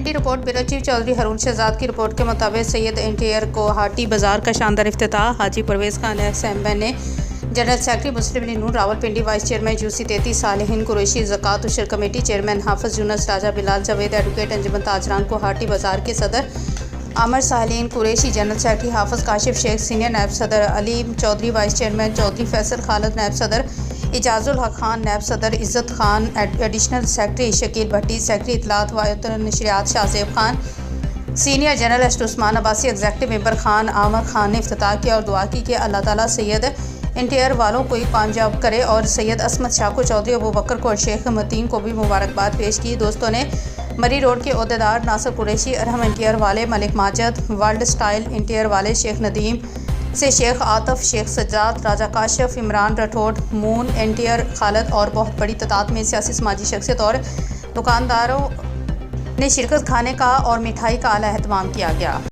Rawalpindi report bureau chief Chaudhry Haroon Shahzad की report के मुताबिक सैयद इंटीरियर को हाटी बाजार का शानदार इफ्तिताह हाजी परवेज़ खान एहसन ने general secretary Muslim League Noon Rawalpindi vice chairman UC 33 Salihin Qureshi ज़कात उशर committee chairman Hafiz Younus Raja Bilal Javed advocate Anjuman Tajran Kohati Bazaar के सदर Amir Salihin Qureshi general secretary Hafiz Kashif Sheikh senior नायब सदर अलीम चौधरी वाइस चेयरमैन चौधरी फैसल खालिद नायब सदर इजाजुल हक खान नायब सदर Izzat Khan additional secretary Shakeel Bhatti secretary इतलात व नशरियात शाहज़ेब खान सीनियर जनरल एस्ट उस्मान अब्बासी एग्जीक्यूटिव मेंबर खान आमर खान ने इफ्तिताह किया और दुआ की कि अल्लाह ताला सैयद इंटीरियर वालों को कामयाब करे और सैयद असमत शाह को चौधरी अबू बकर को और शेख मतीन को भी मुबारकबाद पेश की। दोस्तों ने मरी रोड के ओहदेदार नासिर कुरैशी, अरहम इंटीरियर वाले Malik Majid, world style interior वाले शेख नदीम से शेख आतफ, शेख सज्जाद, राजा काशिफ, इमरान राठौड़, मून इंटीरियर खालिद और बहुत बड़ी तादाद में सियासी समाजी शख्सियत और दुकानदारों ने शिरकत खाने का और मिठाई का आला एहतमाम किया गया।